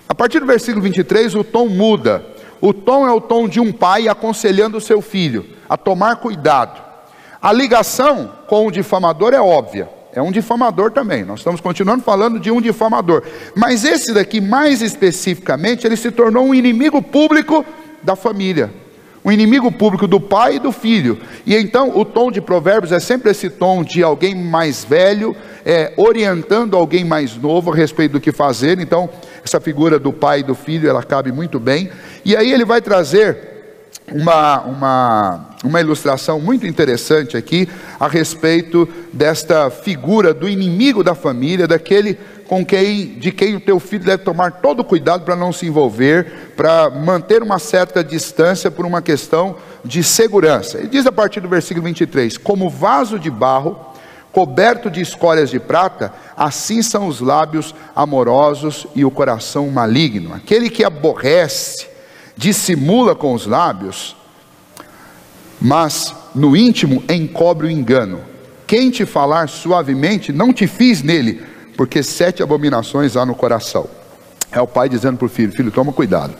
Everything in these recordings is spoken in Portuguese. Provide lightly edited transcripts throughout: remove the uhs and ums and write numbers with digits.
A partir do versículo 23, o tom muda. O tom é o tom de um pai aconselhando o seu filho a tomar cuidado. A ligação com o difamador é óbvia. É um difamador também. Nós estamos continuando falando de um difamador. Mas esse daqui, mais especificamente, ele se tornou um inimigo público da família. Um inimigo público do pai e do filho. E então o tom de Provérbios é sempre esse tom de alguém mais velho, orientando alguém mais novo a respeito do que fazer. Então essa figura do pai e do filho, ela cabe muito bem. E aí ele vai trazer uma ilustração muito interessante aqui a respeito desta figura do inimigo da família, daquele de quem o teu filho deve tomar todo cuidado para não se envolver, para manter uma certa distância por uma questão de segurança. Ele diz a partir do versículo 23, como vaso de barro coberto de escórias de prata, assim são os lábios amorosos e o coração maligno. Aquele que aborrece dissimula com os lábios, mas no íntimo encobre o engano. Quem te falar suavemente, não te fies nele, porque 7 abominações há no coração. É o pai dizendo para o filho: filho, toma cuidado,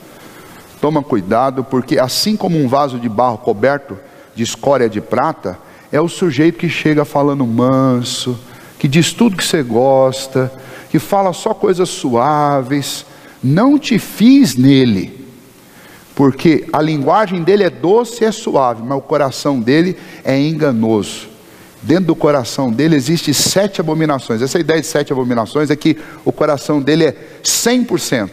porque assim como um vaso de barro coberto de escória de prata, é o sujeito que chega falando manso, que diz tudo que você gosta, que fala só coisas suaves. Não te fies nele, porque a linguagem dele é doce e é suave, mas o coração dele é enganoso. Dentro do coração dele existe 7 abominações. Essa ideia de 7 abominações é que o coração dele é 100%,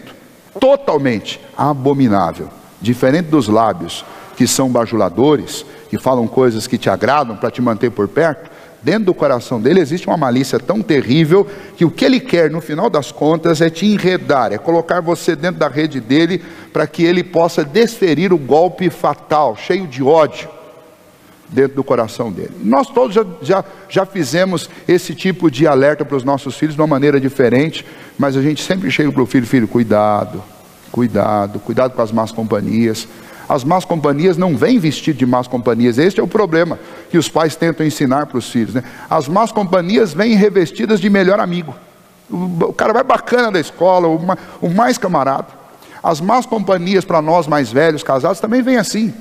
totalmente abominável. Diferente dos lábios, que são bajuladores, que falam coisas que te agradam para te manter por perto, dentro do coração dele existe uma malícia tão terrível, que o que ele quer no final das contas é te enredar, é colocar você dentro da rede dele, para que ele possa desferir o golpe fatal, cheio de ódio, dentro do coração dele. Nós todos já fizemos esse tipo de alerta para os nossos filhos de uma maneira diferente, mas a gente sempre chega para o filho, cuidado com as más companhias. As más companhias não vêm vestidas de más companhias. Este é o problema que os pais tentam ensinar para os filhos, né? As más companhias vêm revestidas de melhor amigo. O cara vai bacana da escola, o mais camarada. As más companhias para nós mais velhos, casados, também vêm assim.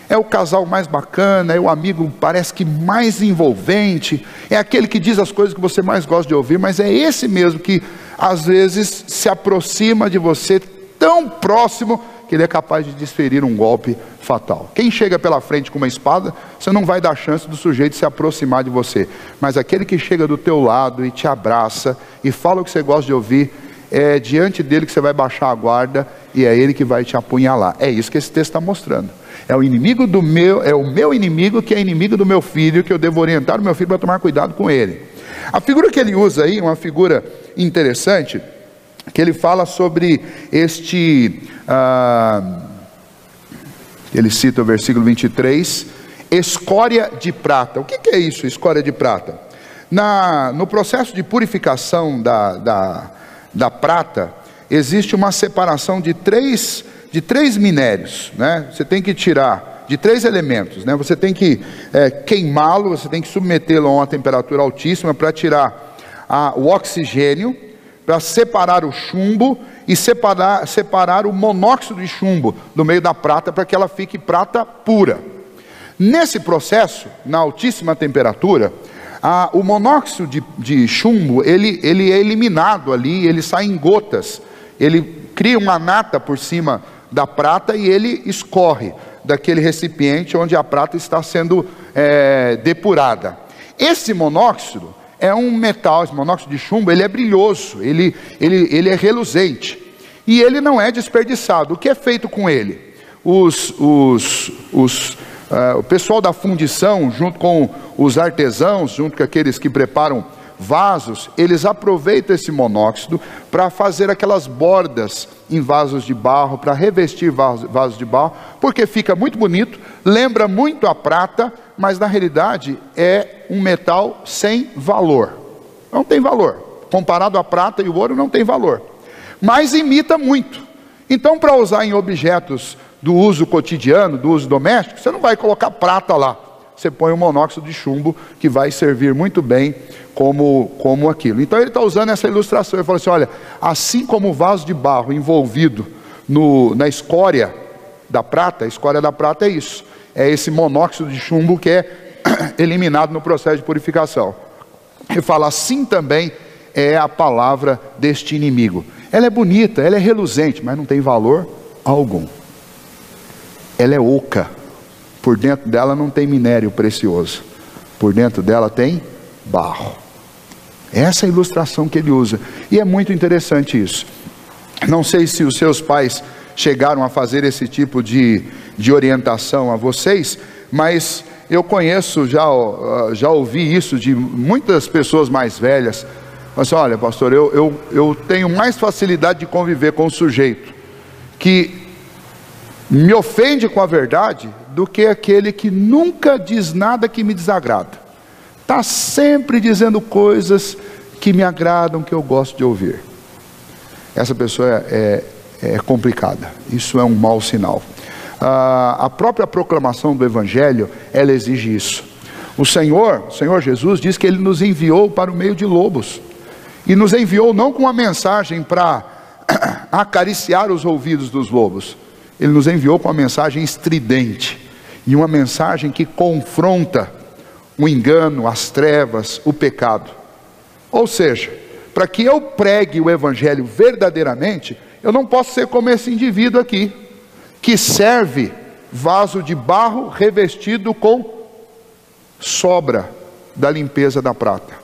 É o casal mais bacana, é o amigo parece que mais envolvente, é aquele que diz as coisas que você mais gosta de ouvir, mas é esse mesmo que às vezes se aproxima de você tão próximo que ele é capaz de desferir um golpe fatal. Quem chega pela frente com uma espada, você não vai dar chance do sujeito se aproximar de você, mas aquele que chega do teu lado e te abraça e fala o que você gosta de ouvir, é diante dele que você vai baixar a guarda e é ele que vai te apunhalar. É isso que esse texto está mostrando. É o inimigo é o meu inimigo que é inimigo do meu filho, que eu devo orientar o meu filho para tomar cuidado com ele. A figura que ele usa aí, uma figura interessante, que ele fala sobre ele cita o versículo 23, escória de prata. O que é isso, escória de prata? No processo de purificação da prata, existe uma separação de três minérios, né? Você tem que tirar de 3 elementos, né? Você tem que queimá-lo, você tem que submetê-lo a uma temperatura altíssima para tirar o oxigênio, para separar o chumbo e separar o monóxido de chumbo do meio da prata, para que ela fique prata pura. Nesse processo, na altíssima temperatura, o monóxido de chumbo, ele é eliminado ali, ele sai em gotas, ele cria uma nata por cima da prata e ele escorre daquele recipiente onde a prata está sendo depurada. Esse monóxido é um metal, esse monóxido de chumbo, ele é brilhoso, ele é reluzente, e ele não é desperdiçado. O que é feito com ele? O pessoal da fundição, junto com os artesãos, junto com aqueles que preparam vasos, eles aproveitam esse monóxido para fazer aquelas bordas em vasos de barro, para revestir vasos de barro, porque fica muito bonito, lembra muito a prata, mas na realidade é um metal sem valor. Não tem valor. Comparado à prata e o ouro, não tem valor. Mas imita muito. Então, para usar em objetos do uso cotidiano, do uso doméstico, você não vai colocar prata lá. você põe um monóxido de chumbo que vai servir muito bem como aquilo. Então ele está usando essa ilustração, ele fala assim, olha, assim como o vaso de barro envolvido na escória da prata, a escória da prata é isso, é esse monóxido de chumbo que é eliminado no processo de purificação. Ele fala, assim também é a palavra deste inimigo. Ela é bonita, ela é reluzente, mas não tem valor algum. Ela é oca, por dentro dela não tem minério precioso, por dentro dela tem barro. Essa é a ilustração que ele usa, e é muito interessante isso. Não sei se os seus pais chegaram a fazer esse tipo de orientação a vocês, mas eu conheço, já ouvi isso de muitas pessoas mais velhas. Mas olha, pastor, eu tenho mais facilidade de conviver com um sujeito que me ofende com a verdade do que aquele que nunca diz nada que me desagrada. Está sempre dizendo coisas que me agradam, que eu gosto de ouvir. Essa pessoa é complicada, isso é um mau sinal. A própria proclamação do Evangelho, ela exige isso. O Senhor Jesus diz que Ele nos enviou para o meio de lobos, e nos enviou não com uma mensagem para acariciar os ouvidos dos lobos, Ele nos enviou com uma mensagem estridente, e uma mensagem que confronta o engano, as trevas, o pecado. Ou seja, para que eu pregue o Evangelho verdadeiramente, eu não posso ser como esse indivíduo aqui, que serve vaso de barro revestido com sobra da limpeza da prata.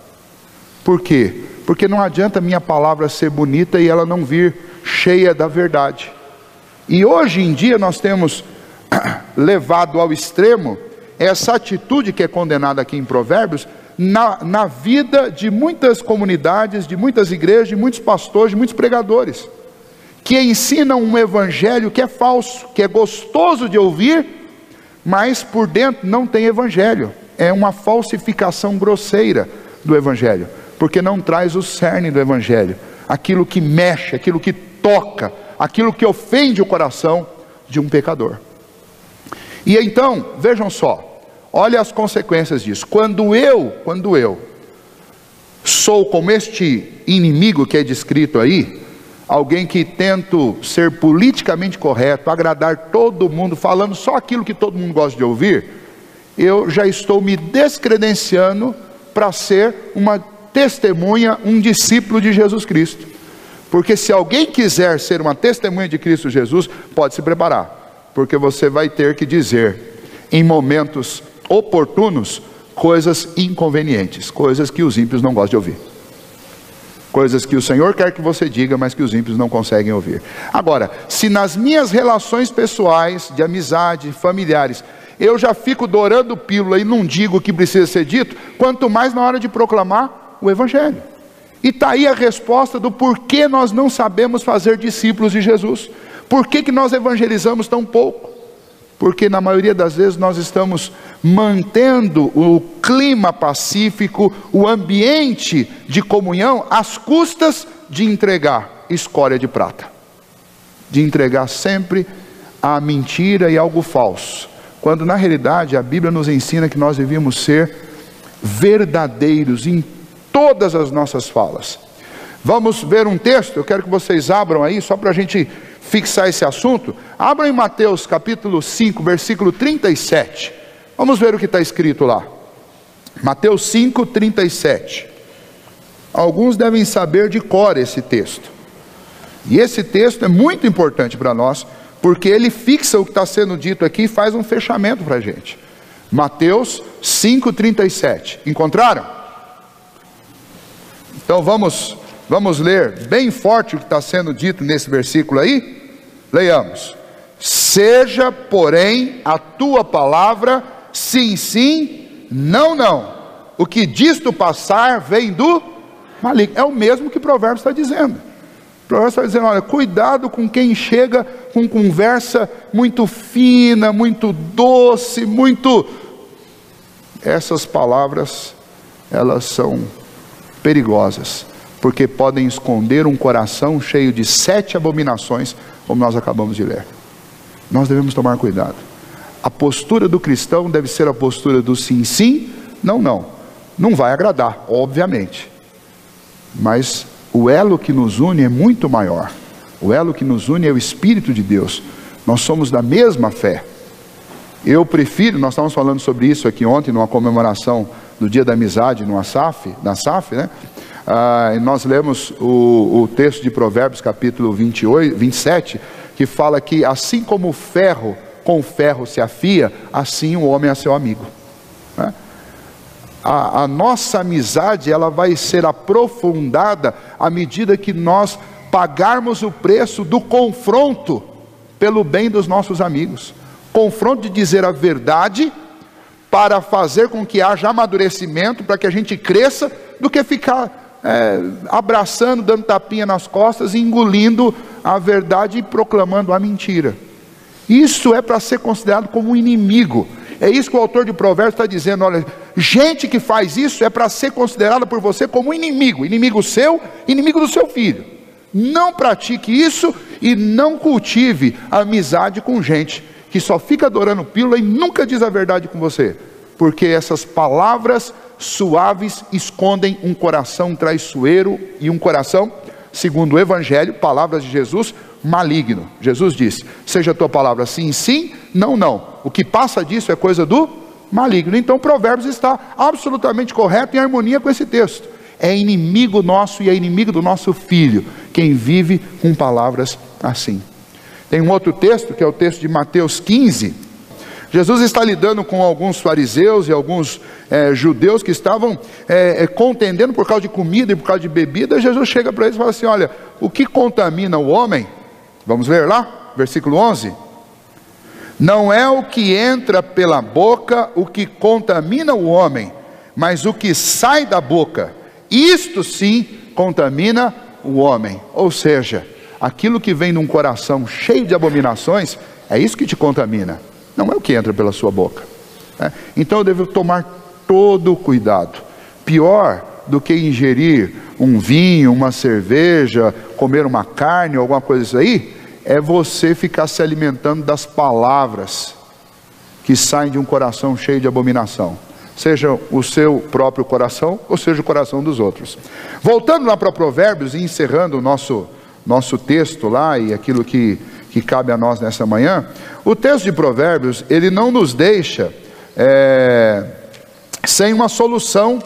Por quê? Porque não adianta minha palavra ser bonita e ela não vir cheia da verdade. E hoje em dia nós temos levado ao extremo essa atitude que é condenada aqui em Provérbios, na vida de muitas comunidades, de muitas igrejas, de muitos pastores, de muitos pregadores, que ensinam um evangelho que é falso, que é gostoso de ouvir, mas por dentro não tem evangelho. É uma falsificação grosseira do evangelho, porque não traz o cerne do evangelho, aquilo que mexe, aquilo que toca, aquilo que ofende o coração de um pecador. E então, vejam só, olha as consequências disso. Quando eu sou como este inimigo que é descrito aí, alguém que tento ser politicamente correto, agradar todo mundo, falando só aquilo que todo mundo gosta de ouvir, eu já estou me descredenciando para ser uma testemunha, um discípulo de Jesus Cristo. Porque se alguém quiser ser uma testemunha de Cristo Jesus, pode se preparar, porque você vai ter que dizer em momentos oportunos coisas inconvenientes, coisas que os ímpios não gostam de ouvir, coisas que o Senhor quer que você diga, mas que os ímpios não conseguem ouvir. Agora, se nas minhas relações pessoais, de amizade, familiares, eu já fico dourando pílula e não digo o que precisa ser dito, quanto mais na hora de proclamar o Evangelho. E está aí a resposta do porquê nós não sabemos fazer discípulos de Jesus. Por que nós evangelizamos tão pouco? Porque na maioria das vezes nós estamos mantendo o clima pacífico, o ambiente de comunhão, às custas de entregar escória de prata, de entregar sempre a mentira e algo falso, quando na realidade a Bíblia nos ensina que nós devíamos ser verdadeiros em todas as nossas falas. Vamos ver um texto, eu quero que vocês abram aí, só para a gente fixar esse assunto. Abram em Mateus capítulo 5, versículo 37. Vamos ver o que está escrito lá. Mateus 5, 37. Alguns devem saber de cor esse texto. E esse texto é muito importante para nós, porque ele fixa o que está sendo dito aqui e faz um fechamento para a gente. Mateus 5, 37. Encontraram? Então vamos ler bem forte o que está sendo dito nesse versículo aí. Leiamos. Seja, porém, a tua palavra sim, sim, não, não. O que disto passar vem do maligno. É o mesmo que Provérbios está dizendo. Provérbios está dizendo, olha, cuidado com quem chega com conversa muito fina, muito doce, muito... Essas palavras, elas são perigosas, porque podem esconder um coração cheio de 7 abominações, como nós acabamos de ler. Nós devemos tomar cuidado. A postura do cristão deve ser a postura do sim, sim, não, não. Não vai agradar, obviamente. Mas o elo que nos une é muito maior. O elo que nos une é o Espírito de Deus. Nós somos da mesma fé. Eu prefiro, nós estávamos falando sobre isso aqui ontem, numa comemoração do Dia da Amizade, na SAF, né? E nós lemos o texto de Provérbios, capítulo 27, que fala que assim como o ferro, com o ferro se afia, assim o homem é seu amigo, né? A nossa amizade, ela vai ser aprofundada à medida que nós pagarmos o preço do confronto pelo bem dos nossos amigos. Confronto de dizer a verdade para fazer com que haja amadurecimento, para que a gente cresça, do que ficar abraçando, dando tapinha nas costas, engolindo a verdade e proclamando a mentira. Isso é para ser considerado como um inimigo. É isso que o autor de Provérbios está dizendo. Olha, gente que faz isso é para ser considerada por você como inimigo. Inimigo seu, inimigo do seu filho. Não pratique isso e não cultive a amizade com gente que só fica adorando pílula e nunca diz a verdade com você. Porque essas palavras suaves escondem um coração traiçoeiro e um coração, segundo o Evangelho, palavras de Jesus, maligno. Jesus disse: seja a tua palavra sim, sim, não, não. O que passa disso é coisa do maligno. Então Provérbios está absolutamente correto, em harmonia com esse texto. É inimigo nosso e é inimigo do nosso filho quem vive com palavras assim. Tem um outro texto, que é o texto de Mateus 15. Jesus está lidando com alguns fariseus e alguns judeus que estavam contendendo por causa de comida e por causa de bebida. Jesus chega para eles e fala assim: olha, o que contamina o homem, vamos ler lá, versículo 11, não é o que entra pela boca o que contamina o homem, mas o que sai da boca, isto sim contamina o homem. Ou seja, aquilo que vem de um coração cheio de abominações, é isso que te contamina, não é o que entra pela sua boca, né? Então eu devo tomar todo o cuidado. Pior do que ingerir um vinho, uma cerveja, comer uma carne ou alguma coisa disso aí, é você ficar se alimentando das palavras que saem de um coração cheio de abominação, seja o seu próprio coração ou seja o coração dos outros. Voltando lá para Provérbios e encerrando o nosso texto lá e aquilo que cabe a nós nessa manhã, o texto de Provérbios, ele não nos deixa sem uma solução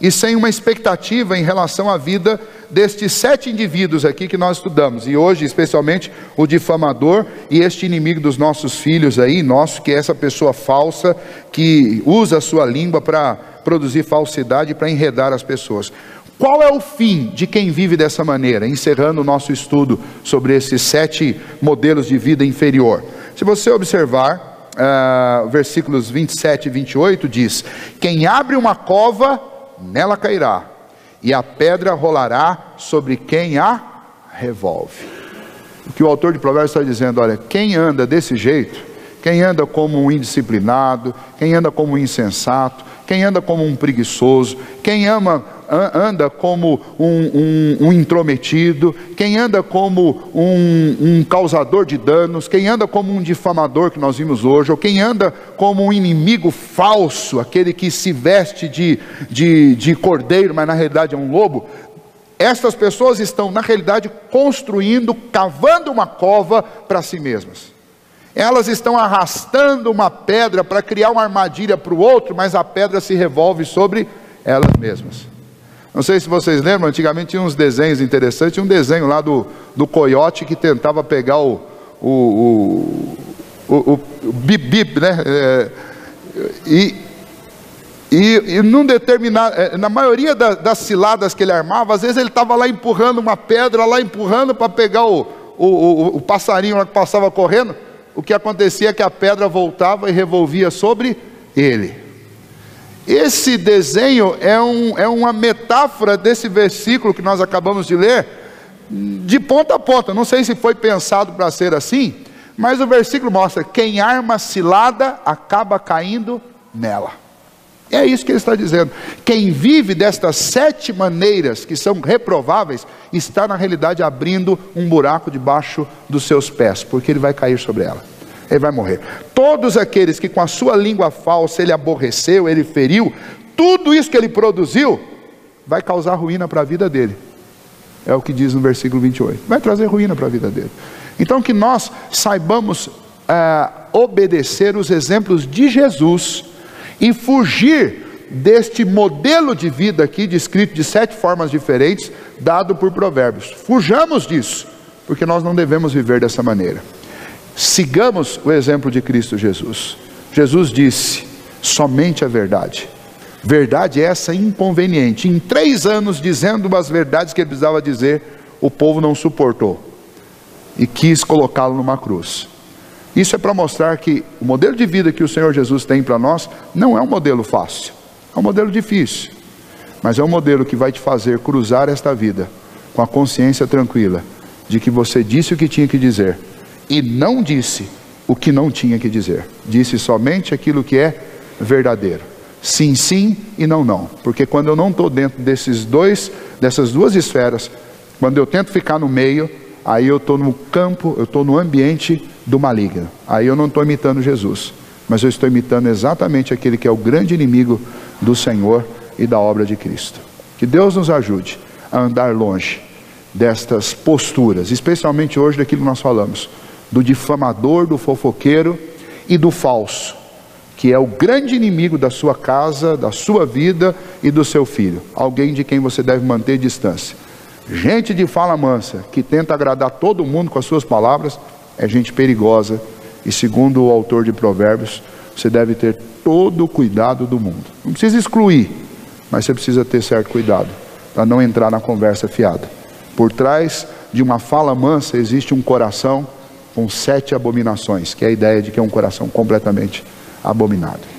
e sem uma expectativa em relação à vida destes 7 indivíduos aqui que nós estudamos, e hoje especialmente o difamador e este inimigo dos nossos filhos aí, que é essa pessoa falsa que usa a sua língua para produzir falsidade e para enredar as pessoas. Qual é o fim de quem vive dessa maneira? Encerrando o nosso estudo sobre esses 7 modelos de vida inferior. Se você observar, versículos 27 e 28 diz: quem abre uma cova, nela cairá, e a pedra rolará sobre quem a revolve. O que o autor de Provérbios está dizendo: olha, quem anda desse jeito, quem anda como um indisciplinado, quem anda como um insensato, quem anda como um preguiçoso, quem anda como um intrometido, quem anda como um causador de danos, quem anda como um difamador que nós vimos hoje, ou quem anda como um inimigo falso, aquele que se veste de cordeiro, mas na realidade é um lobo. Estas pessoas estão na realidade construindo, cavando uma cova para si mesmas. Elas estão arrastando uma pedra para criar uma armadilha para o outro, mas a pedra se revolve sobre elas mesmas. Não sei se vocês lembram, antigamente tinha uns desenhos interessantes. Tinha um desenho lá do coiote que tentava pegar o bip-bip, né? E num determinado, na maioria das ciladas que ele armava, às vezes ele estava lá empurrando uma pedra, lá empurrando para pegar o passarinho lá que passava correndo. O que acontecia é que a pedra voltava e revolvia sobre ele. Esse desenho é uma metáfora desse versículo que nós acabamos de ler, de ponta a ponta. Não sei se foi pensado para ser assim, mas o versículo mostra: quem arma cilada acaba caindo nela. É isso que ele está dizendo. Quem vive destas 7 maneiras que são reprováveis, está na realidade abrindo um buraco debaixo dos seus pés, porque ele vai cair sobre ela. ele vai morrer. Todos aqueles que com a sua língua falsa ele aborreceu, ele feriu, tudo isso que ele produziu, vai causar ruína para a vida dele. É o que diz no versículo 28. Vai trazer ruína para a vida dele. Então que nós saibamos obedecer os exemplos de Jesus e fugir deste modelo de vida aqui, descrito de 7 formas diferentes, dado por Provérbios. Fujamos disso, porque nós não devemos viver dessa maneira. Sigamos o exemplo de Cristo Jesus. Jesus disse: somente a verdade. Verdade essa inconveniente. Em 3 anos dizendo as verdades que ele precisava dizer, o povo não suportou e quis colocá-lo numa cruz. Isso é para mostrar que o modelo de vida que o Senhor Jesus tem para nós não é um modelo fácil, é um modelo difícil, mas é um modelo que vai te fazer cruzar esta vida com a consciência tranquila de que você disse o que tinha que dizer e não disse o que não tinha que dizer. Disse somente aquilo que é verdadeiro. Sim, sim e não, não. Porque quando eu não estou dentro dessas 2 esferas, quando eu tento ficar no meio, aí eu estou no campo, eu estou no ambiente do maligno. Aí eu não estou imitando Jesus, mas eu estou imitando exatamente aquele que é o grande inimigo do Senhor e da obra de Cristo. Que Deus nos ajude a andar longe destas posturas, especialmente hoje daquilo que nós falamos, do difamador, do fofoqueiro e do falso, que é o grande inimigo da sua casa, da sua vida e do seu filho. Alguém de quem você deve manter distância. Gente de fala mansa, que tenta agradar todo mundo com as suas palavras, é gente perigosa. E segundo o autor de Provérbios, você deve ter todo o cuidado do mundo. Não precisa excluir, mas você precisa ter certo cuidado, para não entrar na conversa fiada. Por trás de uma fala mansa existe um coração com 7 abominações, que é a ideia de que é um coração completamente abominado.